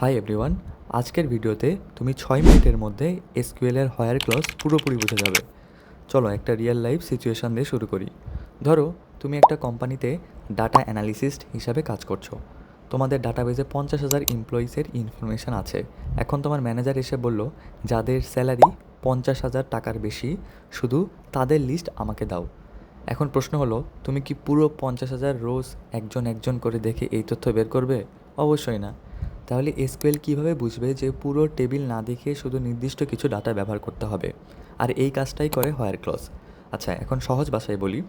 Hi everyone, আজকের ভিডিওতে তুমি 6 মিনিটের মধ্যে এসকিউএল এর হায়ার ক্লজ পুরোপুরি বুঝে যাবে। চলো একটা রিয়েল লাইফ সিচুয়েশান দিয়ে শুরু করি। ধরো তুমি একটা কোম্পানিতে ডাটা অ্যানালিসিস্ট হিসাবে কাজ করছো। তোমাদের ডাটাবেজে 50,000 এমপ্লয়িসের ইনফরমেশান আছে। এখন তোমার ম্যানেজার এসে বলল, যাদের স্যালারি 50,000 টাকার বেশি, শুধু তাদের লিস্ট আমাকে দাও। এখন প্রশ্ন হলো, তুমি কি পুরো 50,000 রোজ একজন একজন করে দেখে এই তথ্য বের করবে? অবশ্যই না। তাহলে এসকিউএল কীভাবে বুঝবে যে পুরো টেবিল না দেখে শুধু নির্দিষ্ট কিছু ডাটা ব্যবহার করতে হবে? আর এই কাজটাই করে হায়ার ক্লজ। আচ্ছা, এখন সহজ ভাষায় বলি,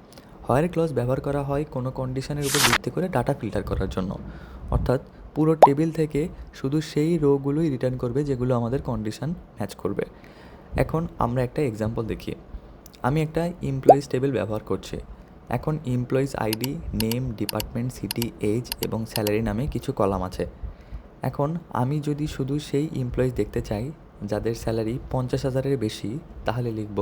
হায়ার ক্লজ ব্যবহার করা হয় কোনো কন্ডিশনের উপর ভিত্তি করে ডাটা ফিল্টার করার জন্য। অর্থাৎ পুরো টেবিল থেকে শুধু সেই রোগুলোই রিটার্ন করবে যেগুলো আমাদের কন্ডিশন ম্যাচ করবে। এখন আমরা একটা এক্সাম্পল দেখি। আমি একটা এমপ্লয়িজ টেবিল ব্যবহার করছি। এখন employees ID, name, department, city, age এবং স্যালারি নামে কিছু কলাম আছে। এখন আমি যদি শুধু সেই এমপ্লয়িজ দেখতে চাই যাদের স্যালারি 50,000-এর বেশি, তাহলে লিখব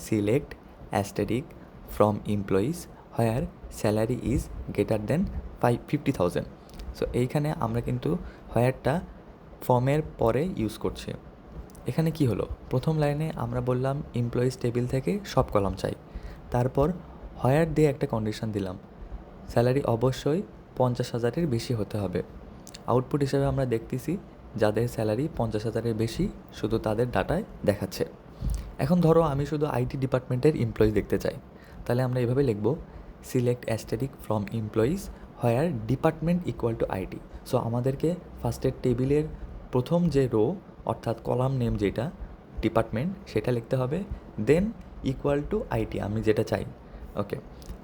select asterisk from employees where salary is greater than 50,000। So এইখানে আমরা কিন্তু হোয়ারটা ফর্মের পরে ইউজ করছি। এখানে কি হলো, প্রথম লাইনে আমরা বললাম এমপ্লয়িজ টেবিল থেকে সব কলাম চাই। তারপর হোয়ার দিয়ে একটা কন্ডিশন দিলাম, স্যালারি অবশ্যই 50,000-এর বেশি হতে হবে। আউটপুট হিসেবে আমরা দেখতেছি যাদের স্যালারি 50,000-এর বেশি, শুধু তাদের ডাটায় দেখাচ্ছে। এখন ধরো আমি শুধু আইটি ডিপার্টমেন্টের এমপ্লয়িজ দেখতে চাই, তাহলে আমরা এভাবে লিখব select asterisk from employees where department equal to IT. So আমাদেরকে ফার্স্টের টেবিলের প্রথম যে রো অর্থাৎ কলাম নেম যেটা ডিপার্টমেন্ট, সেটা লিখতে হবে, দেন ইকুয়াল টু আইটি আমি যেটা চাই। ওকে,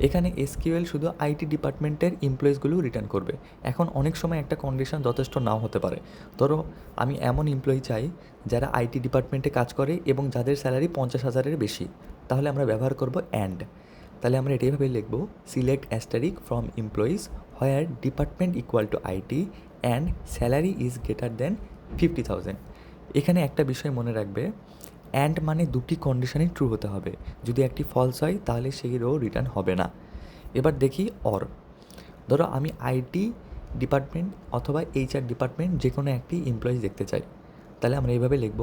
এখানে এসকিউএল শুধু আইটি ডিপার্টমেন্টের এমপ্লয়িজগুলো রিটার্ন করবে। এখন অনেক সময় একটা কন্ডিশন যথেষ্ট নাও হতে পারে। ধরো আমি এমন এমপ্লয়ি চাই যারা আইটি ডিপার্টমেন্টে কাজ করে এবং যাদের স্যালারি 50,000-এর বেশি, তাহলে আমরা ব্যবহার করব অ্যান্ড। তাহলে আমরা এটাইভাবে লিখব select asterisk from employees where department equal to IT and salary is greater than 50,000। এখানে একটা বিষয় মনে রাখবে, অ্যান্ড মানে দুটি কন্ডিশনই ট্রু হতে হবে। যদি একটি ফলস হয় তাহলে সেই রো রিটার্ন হবে না। এবার দেখি অর। ধরো আমি আইটি ডিপার্টমেন্ট অথবা এইচআর ডিপার্টমেন্ট যে কোনো একটি এমপ্লয়িজ দেখতে চাই, তাহলে আমরা এইভাবে লিখব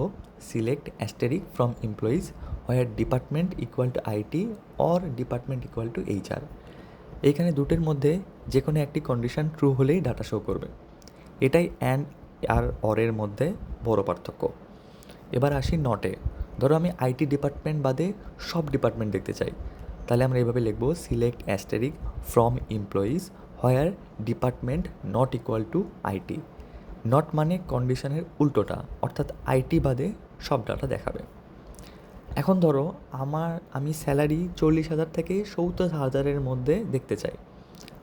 select asterisk from employees where department equal to IT or department equal to HR. এইখানে দুটোর মধ্যে যে কোনো একটি কন্ডিশন ট্রু হলেই ডাটা শো করবে। এটাই অ্যান্ড আর অরের মধ্যে বড় পার্থক্য। এবার আসি নটে। ধরো আমি আইটি ডিপার্টমেন্ট বাদে সব ডিপার্টমেন্ট দেখতে চাই, তাহলে আমরা এইভাবে লিখব select asterisk from employees where department not equal to IT. Not মানে কন্ডিশনের উল্টোটা, অর্থাৎ আইটি বাদে সব ডাটা দেখাবে। এখন ধরো আমি স্যালারি 40,000 থেকে 70,000-এর মধ্যে দেখতে চাই,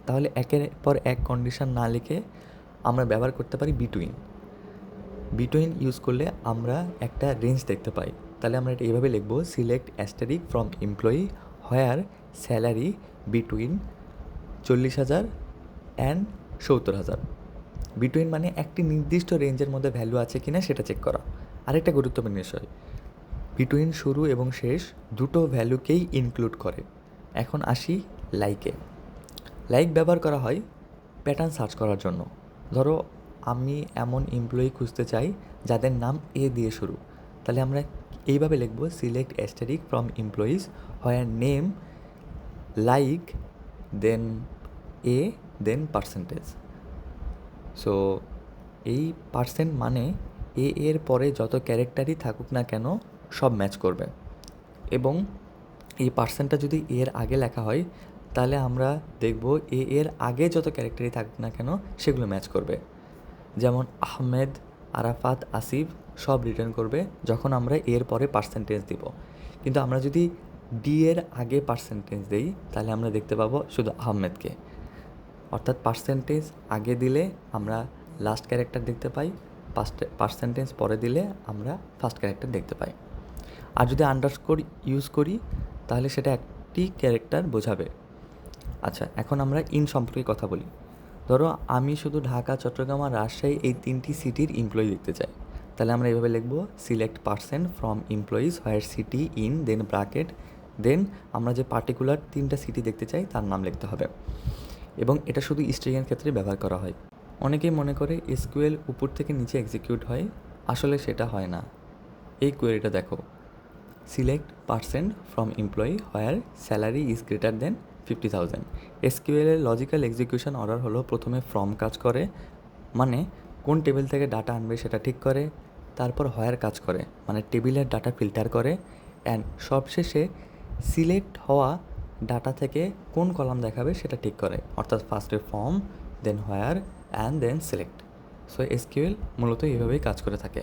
তাহলে একের পর এক কন্ডিশন না লিখে আমরা ব্যবহার করতে পারি বিটুইন। বিটুইন ইউজ করলে আমরা একটা রেঞ্জ দেখতে পাই। তাহলে আমরা এটা এইভাবে লিখব select asterisk from employee where salary between 40,000 and 70,000। Between মানে একটি নির্দিষ্ট রেঞ্জের মধ্যে ভ্যালু আছে কিনা সেটা চেক করা। আরেকটা গুরুত্বপূর্ণ বিষয়, বিটুইন শুরু এবং শেষ দুটো ভ্যালুকেই ইনক্লুড করে। এখন আসি লাইকে। লাইক ব্যবহার করা হয় প্যাটার্ন সার্চ করার জন্য। ধরো আমি এমন এমপ্লয়ি খুঁজতে চাই যাদের নাম এ দিয়ে শুরু, তাহলে আমরা এইভাবে লিখব select asterisk from employees where name like then a then percentage. So এই পার্সেন্ট মানে এর পরে যত ক্যারেক্টারই থাকুক না কেন সব ম্যাচ করবে, এবং এই পার্সেন্টটা যদি এর আগে লেখা হয় তাহলে আমরা দেখব এর আগে যত ক্যারেক্টারই থাকুক না কেন সেগুলো ম্যাচ করবে। যেমন আহমেদ, আরাফাত, আসিফ সব রিটার্ন করবে যখন আমরা এর পরে পার্সেন্টেজ দিব। কিন্তু আমরা যদি ডি এর আগে পার্সেন্টেজ দিই তাহলে আমরা দেখতে পাবো শুধু আহমেদকে। অর্থাৎ পার্সেন্টেজ আগে দিলে আমরা লাস্ট ক্যারেক্টার দেখতে পাই, পার্সেন্টেজ পরে দিলে আমরা ফার্স্ট ক্যারেক্টার দেখতে পাই। আর যদি আন্ডারস্কোর ইউজ করি তাহলে সেটা একটি ক্যারেক্টার বোঝাবে। আচ্ছা, এখন আমরা ইন সম্পর্কে কথা বলি। ধরো আমি শুধু ঢাকা, চট্টগ্রাম আর রাজশাহী এই 3টি সিটির এমপ্লয়ি দেখতে চাই, তাহলে আমরা এইভাবে লিখব select percent from employees where city in then bracket, then আমরা যে পার্টিকুলার 3টা সিটি দেখতে চাই তার নাম লিখতে হবে। এবং এটা শুধু স্ট্রিংয়ের ক্ষেত্রে ব্যবহার করা হয়। অনেকেই মনে করে এসকিউএল উপর থেকে নিচে এক্সিকিউট হয়, আসলে সেটা হয় না। এই কোয়েরিটা দেখো, select percent from employee where salary is greater than 50,000। এসকিউএলের লজিক্যাল এক্সিকিউশন অর্ডার হলো প্রথমে ফ্রম কাজ করে, মানে কোন টেবিল থেকে ডাটা আনবে সেটা ঠিক করে, তারপর হোয়ার কাজ করে মানে টেবিলের ডাটা ফিল্টার করে, অ্যান্ড সবশেষে সিলেক্ট হওয়া ডাটা থেকে কোন কলাম দেখাবে সেটা ঠিক করে, অর্থাৎ ফার্স্টে from, then where and then select. So SQL মূলত এইভাবেই কাজ করে থাকে।